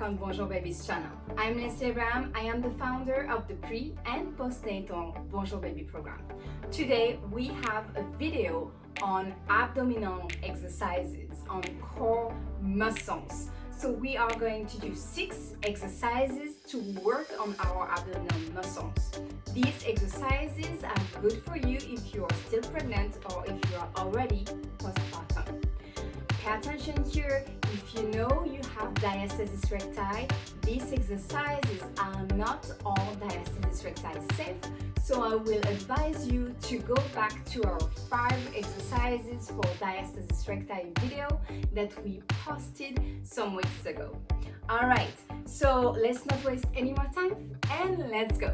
on Bonjour Baby's channel. I'm Leslie Abraham. I am the founder of the pre and postnatal Bonjour Baby program. Today we have a video on abdominal exercises, on core muscles. So we are going to do 6 exercises to work on our abdominal muscles. These exercises are good for you if you are still pregnant or if you are already postpartum. Pay attention here. If you know you have diastasis recti, these exercises are not all diastasis recti safe, so I will advise you to go back to our 5 exercises for diastasis recti video that we posted some weeks ago. Alright, so let's not waste any more time and let's go.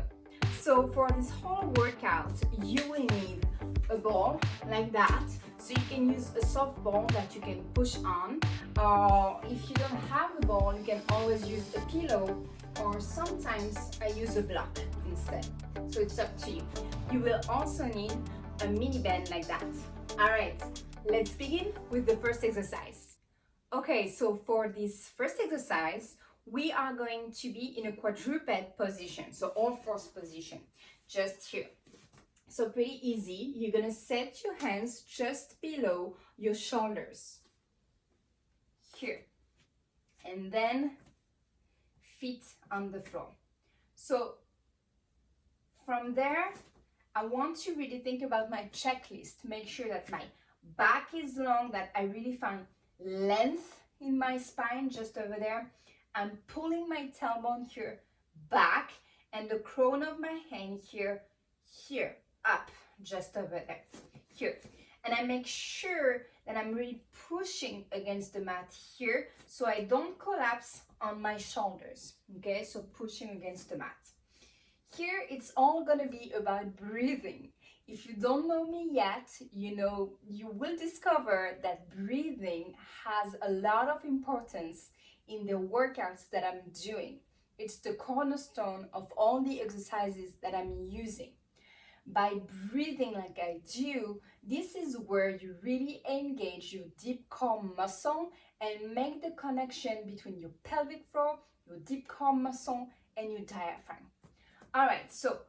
So for this whole workout, you will need a ball like that. So you can use a soft ball that you can push on, or if you don't have a ball, you can always use a pillow, or sometimes I use a block instead. So it's up to you. You will also need a mini band like that. Alright, let's begin with the first exercise. Okay, so for this first exercise, we are going to be in a quadruped position, so all fours position, just here. So pretty easy. You're gonna set your hands just below your shoulders, here, and then feet on the floor. So from there, I want to really think about my checklist. Make sure that my back is long, that I really find length in my spine just over there. I'm pulling my tailbone here back and the crown of my hand here up just over there, here. And I make sure that I'm really pushing against the mat here so I don't collapse on my shoulders, okay? So pushing against the mat. Here, it's all gonna be about breathing. If you don't know me yet, you will discover that breathing has a lot of importance in the workouts that I'm doing. It's the cornerstone of all the exercises that I'm using. By breathing like I do, this is where you really engage your deep core muscle and make the connection between your pelvic floor, your deep core muscle, and your diaphragm. All right, so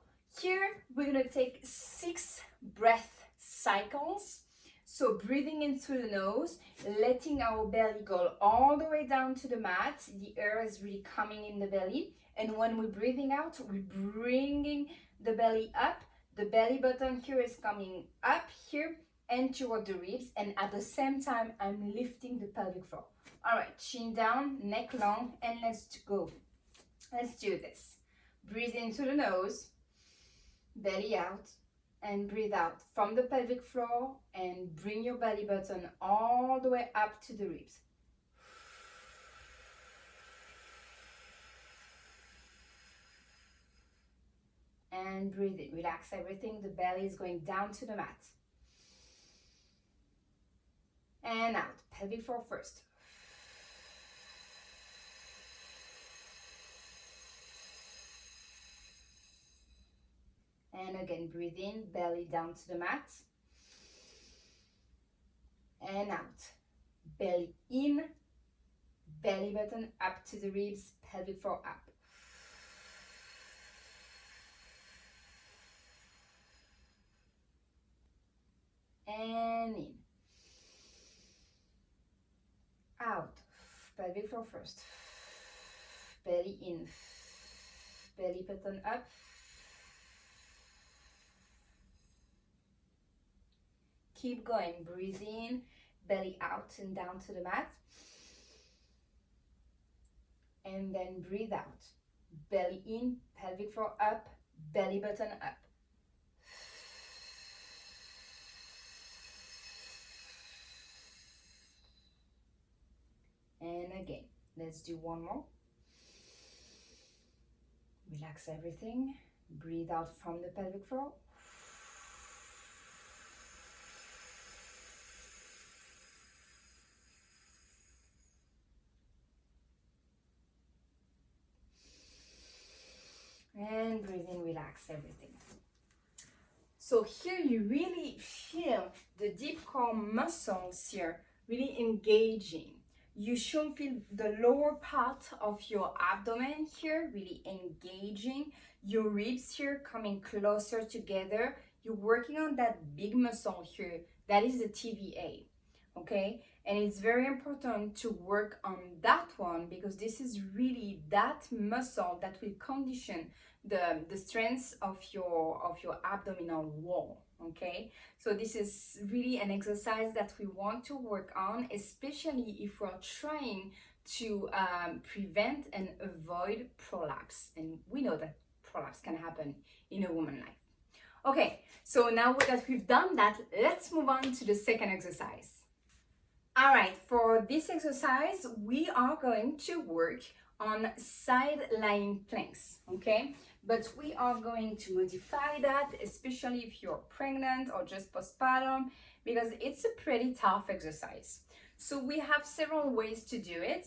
here we're gonna take 6 breath cycles. So breathing in through the nose, letting our belly go all the way down to the mat. The air is really coming in the belly. And when we're breathing out, we're bringing the belly up. The belly button here is coming up here and toward the ribs. And at the same time, I'm lifting the pelvic floor. All right, chin down, neck long, and let's go. Let's do this. Breathe in through the nose, belly out, and breathe out from the pelvic floor and bring your belly button all the way up to the ribs. And breathe it, relax everything. The belly is going down to the mat. And out, pelvic floor first. And again, breathe in, belly down to the mat. And out, belly in, belly button up to the ribs, pelvic floor up. And in. Out, pelvic floor first. Belly in, belly button up. Keep going, breathe in, belly out and down to the mat. And then breathe out. Belly in, pelvic floor up, belly button up. And again, let's do one more. Relax everything. Breathe out from the pelvic floor. And breathe in, relax everything. So here you really feel the deep core muscles here really engaging. You should feel the lower part of your abdomen here really engaging, your ribs here coming closer together. You're working on that big muscle here, that is the TVA, okay? And it's very important to work on that one because this is really that muscle that will condition the strength of your abdominal wall, okay? So this is really an exercise that we want to work on, especially if we're trying to prevent and avoid prolapse. And we know that prolapse can happen in a woman's life. Okay, so now that we've done that, let's move on to the second exercise. All right, for this exercise, we are going to work on side lying planks, okay? But we are going to modify that, especially if you're pregnant or just postpartum, because it's a pretty tough exercise. So we have several ways to do it.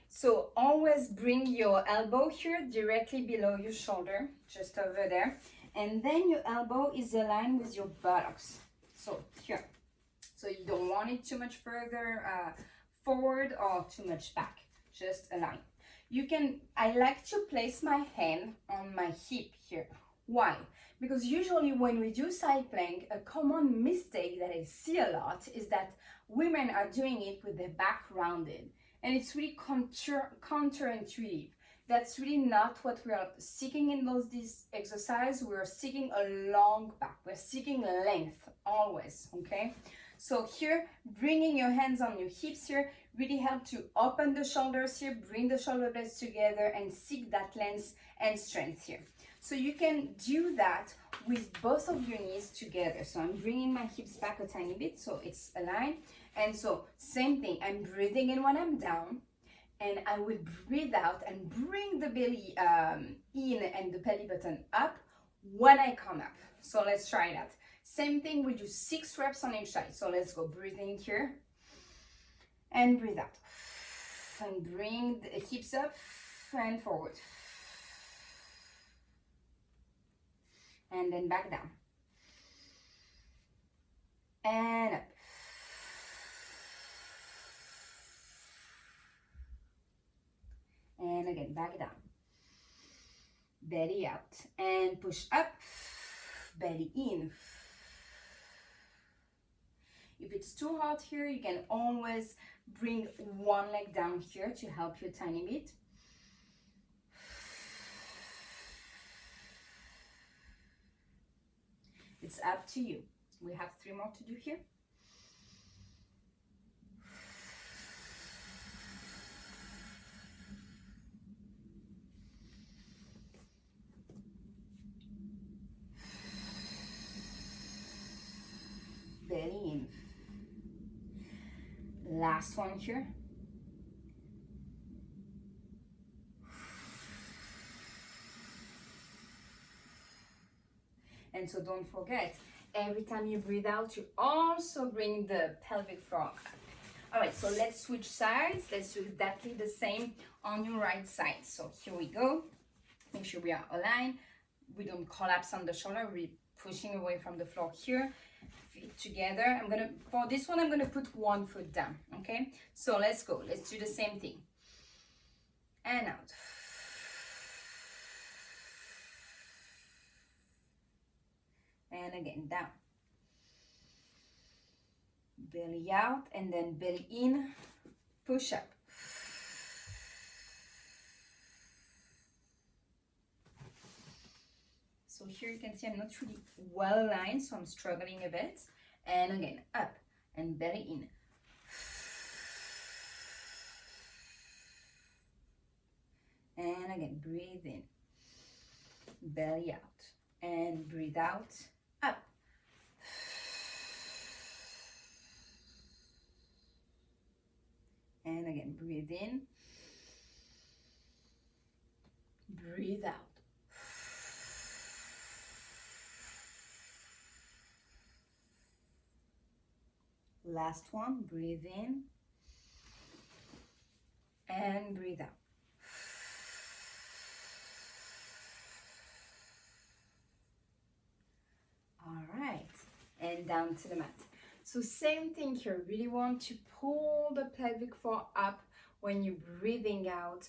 So always bring your elbow here directly below your shoulder, just over there. And then your elbow is aligned with your buttocks. So here. So you don't want it too much further forward or too much back, just align. You can, I like to place my hand on my hip here. Why? Because usually when we do side plank, a common mistake that I see a lot is that women are doing it with their back rounded. And it's really counterintuitive. That's really not what we are seeking in this exercise. We're seeking a long back. We're seeking length always, okay? So here, bringing your hands on your hips here really help to open the shoulders here, bring the shoulder blades together and seek that length and strength here. So you can do that with both of your knees together. So I'm bringing my hips back a tiny bit so it's aligned. And so same thing, I'm breathing in when I'm down and I will breathe out and bring the belly in and the belly button up when I come up. So let's try that. Same thing, we do 6 reps on each side. So let's go, breathe in here and breathe out. And bring the hips up and forward. And then back down. And up. And again, back down. Belly out. And push up, belly in. If it's too hard here, you can always bring one leg down here to help you a tiny bit. It's up to you. We have 3 more to do here. Belly in. Last one here. And so don't forget, every time you breathe out, you also bring the pelvic floor up. All right, so let's switch sides. Let's do exactly the same on your right side. So here we go. Make sure we are aligned. We don't collapse on the shoulder. We're pushing away from the floor here. Feet together. For this one, I'm gonna put one foot down, okay? So let's go. Let's do the same thing. And out. And again, down. Belly out and then belly in, push up. So here you can see I'm not really well aligned, so I'm struggling a bit. And again, up and belly in. And again, breathe in, belly out, and breathe out, up. And again, breathe in, breathe out. Last one, breathe in and breathe out. All right, and down to the mat. So same thing here, really want to pull the pelvic floor up when you're breathing out,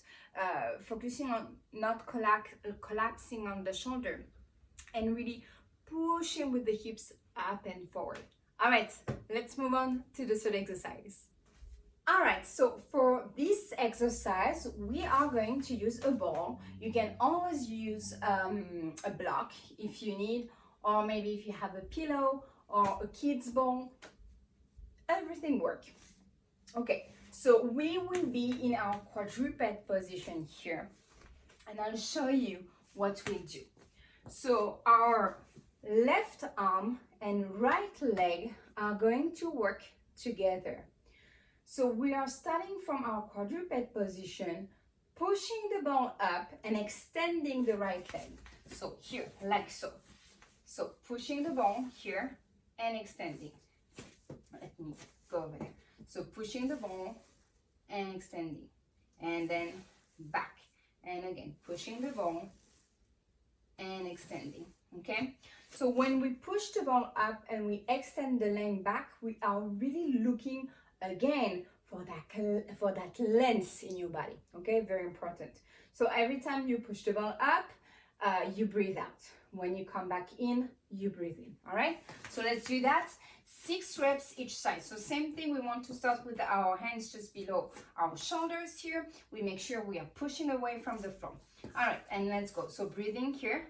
focusing on not collapsing on the shoulder, and really pushing with the hips up and forward. All right, let's move on to the third exercise. All right, so for this exercise, we are going to use a ball. You can always use a block if you need, or maybe if you have a pillow or a kid's ball, everything works. Okay, so we will be in our quadruped position here, and I'll show you what we do. So our left arm and right leg are going to work together. So we are starting from our quadruped position, pushing the ball up and extending the right leg. So here, like so. So pushing the ball here and extending. Let me go over there. So pushing the ball and extending. And then back. And again, pushing the ball and extending. Okay? So when we push the ball up and we extend the leg back, we are really looking again for that length in your body. Okay, very important. So every time you push the ball up, you breathe out. When you come back in, you breathe in. All right, so let's do that. 6 reps each side. So same thing, we want to start with our hands just below our shoulders here. We make sure we are pushing away from the floor. All right, and let's go. So breathing here,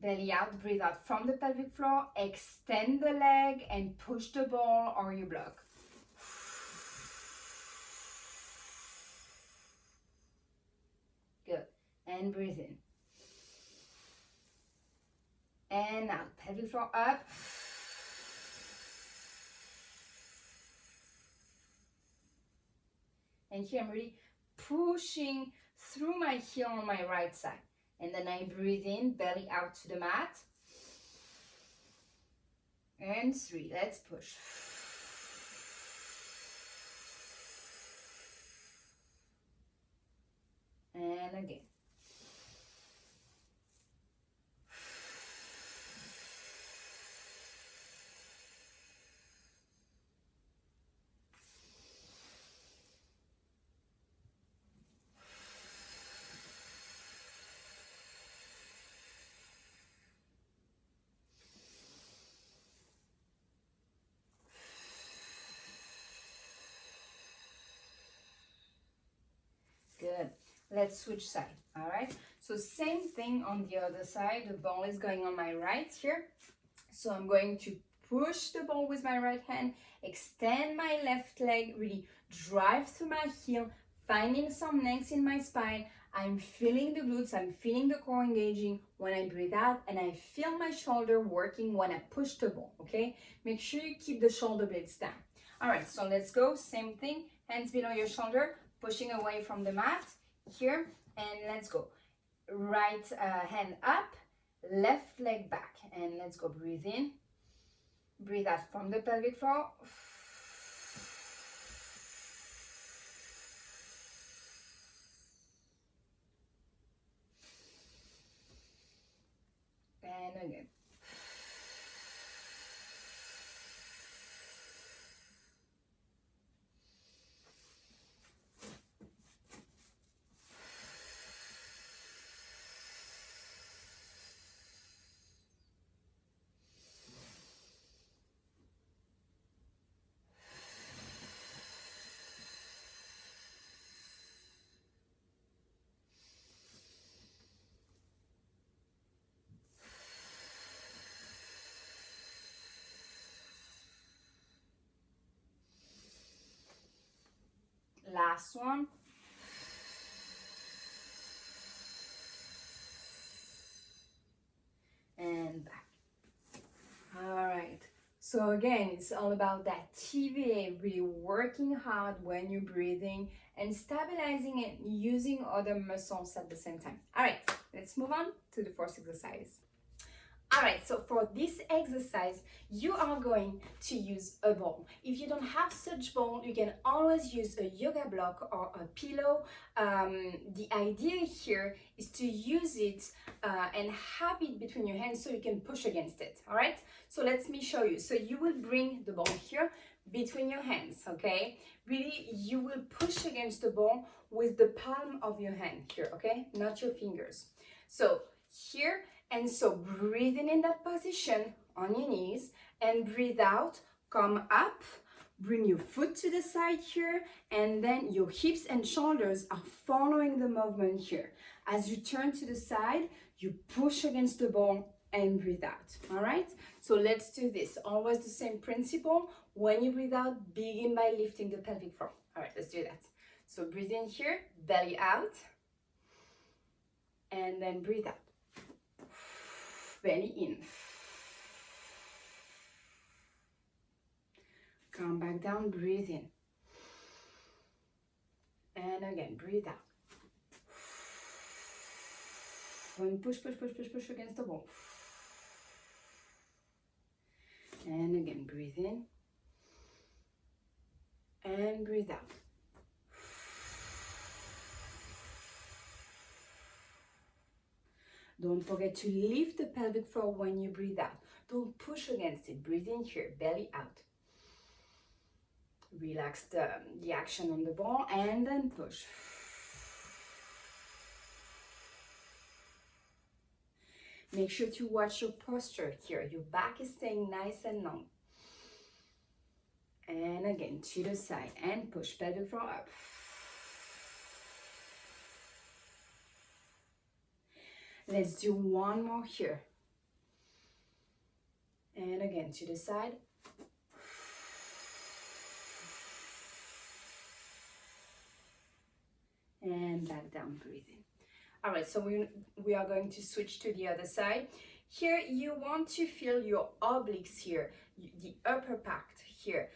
belly out, breathe out from the pelvic floor, extend the leg and push the ball or you block. Good. And breathe in. And out. Pelvic floor up. And here I'm really pushing through my heel on my right side. And then I breathe in, belly out to the mat. And 3. Let's push. And again. Good. Let's switch side. All right. So same thing on the other side. The ball is going on my right here. So I'm going to push the ball with my right hand, extend my left leg, really drive through my heel, finding some length in my spine. I'm feeling the glutes, I'm feeling the core engaging when I breathe out, and I feel my shoulder working when I push the ball, okay? Make sure you keep the shoulder blades down. All right, so let's go. Same thing, hands below your shoulder, pushing away from the mat here, and let's go. Right hand up, left leg back, and let's go. Breathe in, breathe out from the pelvic floor. And again. Last one. And back. All right. So again, it's all about that TVA, really working hard when you're breathing and stabilizing it using other muscles at the same time. All right, let's move on to the fourth exercise. All right, so for this exercise, you are going to use a ball. If you don't have such ball, you can always use a yoga block or a pillow. The idea here is to use it and have it between your hands so you can push against it. All right, so let me show you. So you will bring the ball here between your hands, okay? Really, you will push against the ball with the palm of your hand here, okay? Not your fingers. So here, and so breathing in that position on your knees and breathe out, come up, bring your foot to the side here, and then your hips and shoulders are following the movement here. As you turn to the side, you push against the ball and breathe out. All right, so let's do this. Always the same principle. When you breathe out, begin by lifting the pelvic floor. All right, let's do that. So breathe in here, belly out, and then breathe out. Belly in. Come back down, breathe in. And again, breathe out. And push, push, push, push, push against the wall. And again, breathe in. And breathe out. Don't forget to lift the pelvic floor when you breathe out. Don't push against it. Breathe in here, belly out. Relax the action on the ball and then push. Make sure to watch your posture here. Your back is staying nice and long. And again, to the side and push pelvic floor up. Let's do one more here. And again, to the side. And back down, breathing. All right, so we are going to switch to the other side. Here, you want to feel your obliques here, the upper part here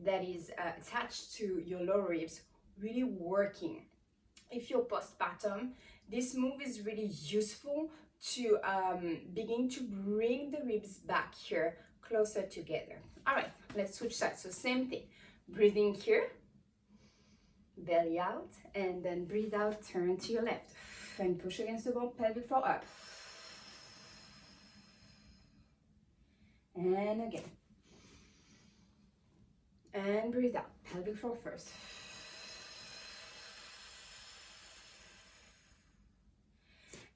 that is attached to your lower ribs, really working. If you're postpartum, this move is really useful to begin to bring the ribs back here closer together. All right, let's switch sides. So same thing, breathing here, belly out, and then breathe out, turn to your left, and push against the ball, pelvic floor up. And again. And breathe out, pelvic floor first.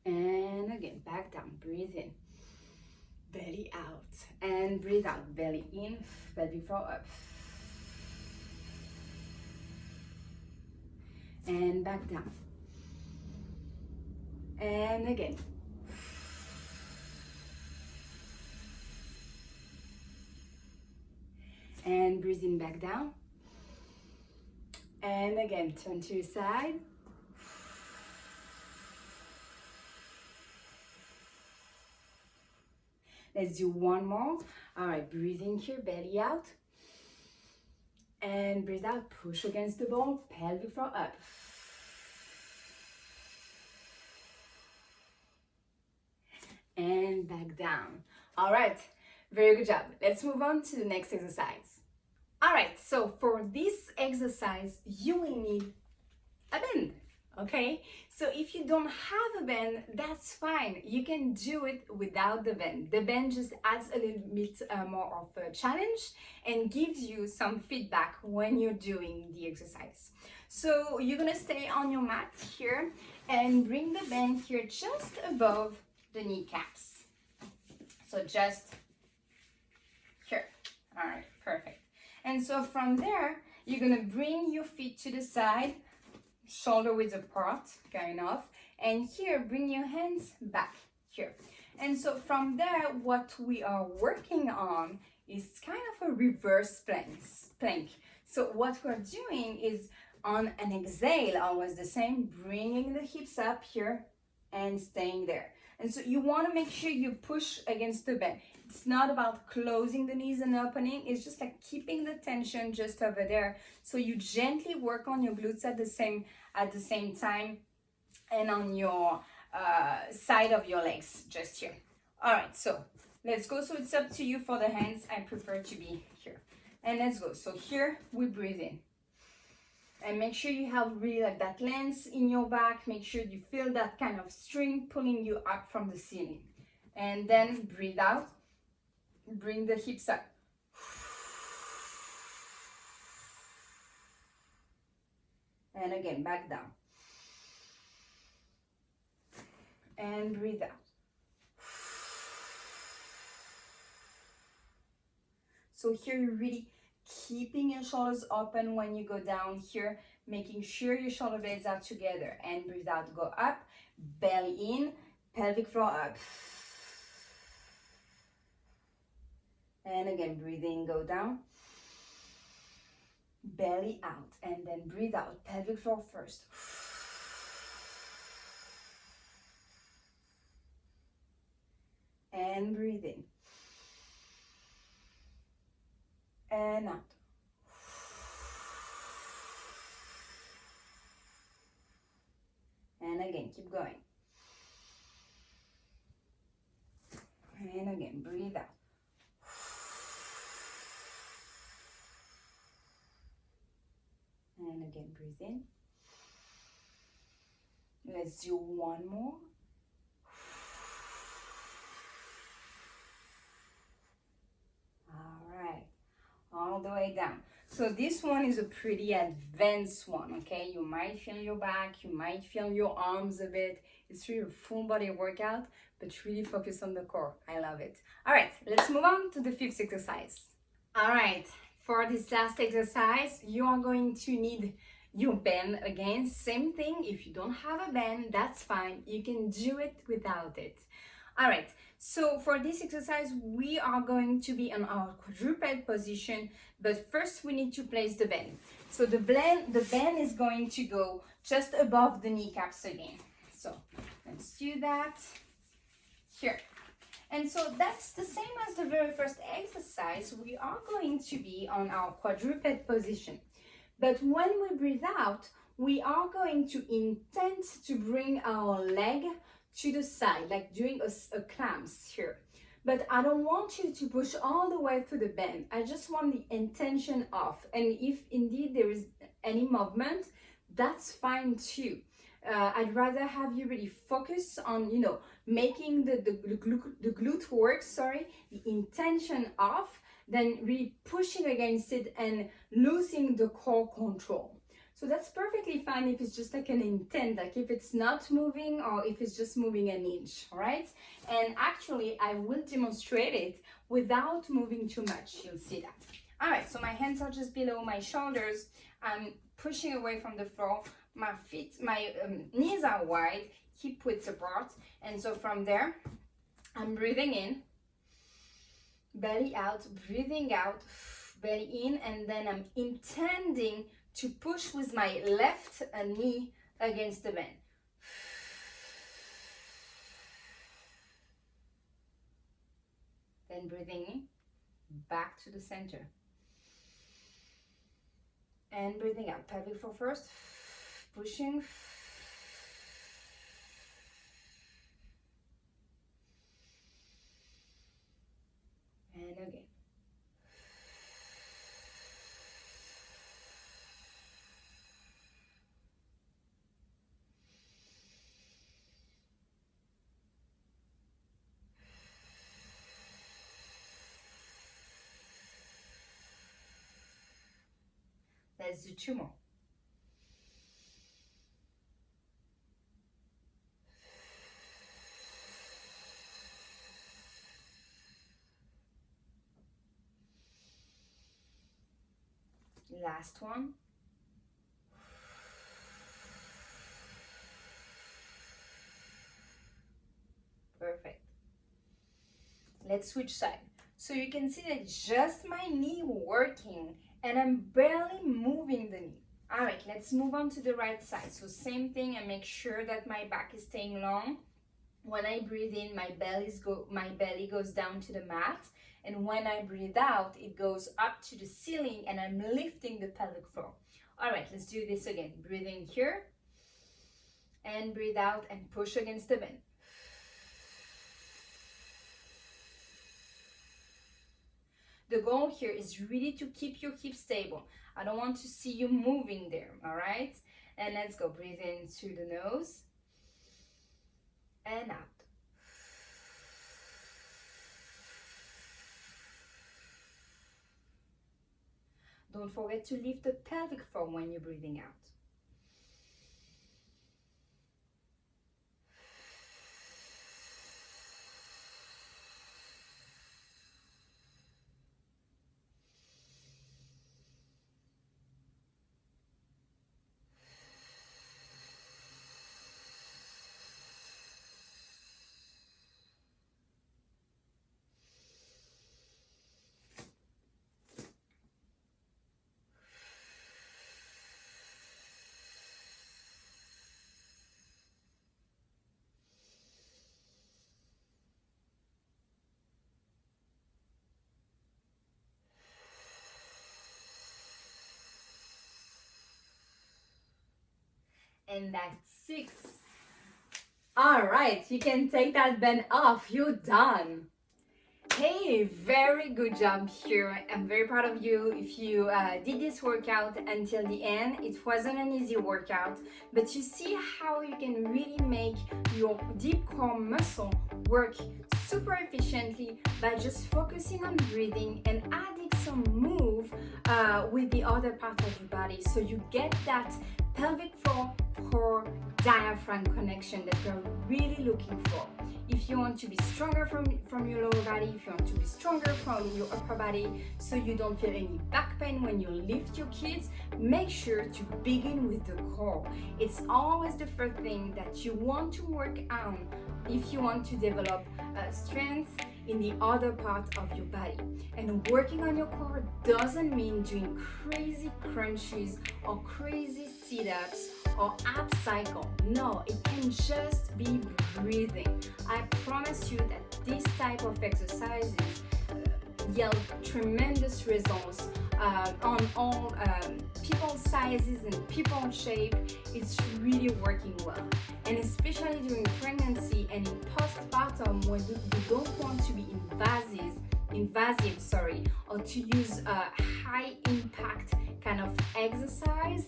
And again, back down, breathe in, belly out, and breathe out, belly in, pelvic floor up. And back down. And again. And breathing back down. And again, turn to your side. Let's do one more. All right, breathe in here, belly out. And breathe out, push against the ball, pelvic floor up. And back down. All right, very good job. Let's move on to the next exercise. All right, so for this exercise, you will need a band, okay? So if you don't have a band, that's fine. You can do it without the band. The band just adds a little bit more of a challenge and gives you some feedback when you're doing the exercise. So you're gonna stay on your mat here and bring the band here just above the kneecaps. So just here. All right, perfect. And so from there, you're gonna bring your feet to the side, shoulder width apart, kind of, and here, bring your hands back here. And so from there, what we are working on is kind of a reverse plank. So what we're doing is on an exhale, always the same, bringing the hips up here and staying there. And so you want to make sure you push against the bend. It's not about closing the knees and opening. It's just like keeping the tension just over there. So you gently work on your glutes at the same time and on your side of your legs, just here. All right, so let's go. So it's up to you for the hands. I prefer to be here. And let's go. So here we breathe in. And make sure you have really like that length in your back. Make sure you feel that kind of string pulling you up from the ceiling. And then breathe out. Bring the hips up. And again, back down. And breathe out. So here you're really keeping your shoulders open when you go down here, making sure your shoulder blades are together. And breathe out, go up, belly in, pelvic floor up. And again, breathe in, go down, belly out, and then breathe out, pelvic floor first. And breathe in. And out. And again, keep going. And again, breathe out. And again, breathe in. Let's do one more. All right, all the way down. So this one is a pretty advanced one, okay? You might feel your back, you might feel your arms a bit. It's really a full body workout, but really focus on the core. I love it. All right, let's move on to the fifth exercise. All right, for this last exercise, you are going to need your band. Again, same thing. If you don't have a band, that's fine. You can do it without it. All right, so for this exercise, we are going to be on our quadruped position, but first we need to place the band. So the band is going to go just above the kneecaps again. So let's do that here. And so that's the same as the very first exercise. We are going to be on our quadruped position. But when we breathe out, we are going to intend to bring our leg to the side, like doing a clams here. But I don't want you to push all the way through the bend. I just want the intention off. And if indeed there is any movement, that's fine too. I'd rather have you really focus on, you know, making the glute work, the intention off, than really pushing against it and losing the core control. So that's perfectly fine if it's just like an intent, like if it's not moving or if it's just moving an inch, all right? And actually, I will demonstrate it without moving too much. You'll see that. All right, so my hands are just below my shoulders. I'm pushing away from the floor. My feet, my knees are wide, hip width apart. And so from there, I'm breathing in, belly out, breathing out, belly in, and then I'm intending to push with my left knee against the bend. Then breathing in, back to the center. And breathing out, pelvic floor first, pushing. And again. Let's do two more. Last one. Perfect. Let's switch side. So you can see that it's just my knee working and I'm barely moving the knee. All right, let's move on to the right side. So same thing, and make sure that my back is staying long. When I breathe in, my belly goes down to the mat. And when I breathe out, it goes up to the ceiling and I'm lifting the pelvic floor. All right, let's do this again. Breathe in here and breathe out and push against the bend. The goal here is really to keep your hips stable. I don't want to see you moving there, all right? And let's go. Breathe in through the nose and out. Don't forget to lift the pelvic floor when you're breathing out. And that's 6. All right, you can take that band off. You're done. Hey, very good job here. I'm very proud of you if you did this workout until the end. It wasn't an easy workout, but you see how you can really make your deep core muscle work super efficiently by just focusing on breathing and adding some move with the other part of your body, so you get that pelvic floor core diaphragm connection that we're really looking for. If you want to be stronger from your lower body, if you want to be stronger from your upper body, so you don't feel any back pain when you lift your kids, make sure to begin with the core. It's always the first thing that you want to work on if you want to develop strength in the other part of your body. And working on your core doesn't mean doing crazy crunches or crazy sit-ups or ab cycle. No, it can just be breathing. I promise you that this type of exercises yield tremendous results on all people sizes and people shape. It's really working well, and especially during pregnancy and in postpartum, when you don't want to be invasive, or to use a high impact kind of exercise.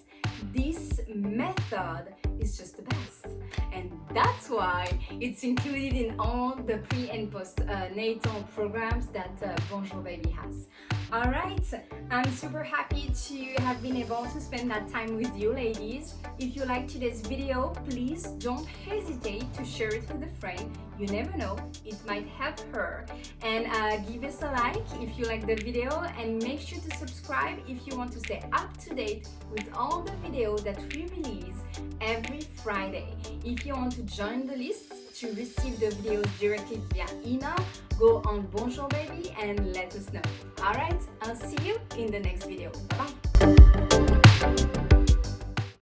This method is just the best, and that's why it's included in all the pre and post natal programs that Bonjour Baby has. All right, I'm super happy to have been able to spend that time with you ladies. If you like today's video, please don't hesitate to share it with a friend. You never know, it might help her. And give us a like if you like the video, and make sure to subscribe if you want to stay up to date with all the videos that we release every Friday. If you want to join the list to receive the videos directly via email, go on Bonjour Baby and let us know. Alright, I'll see you in the next video. Bye bye.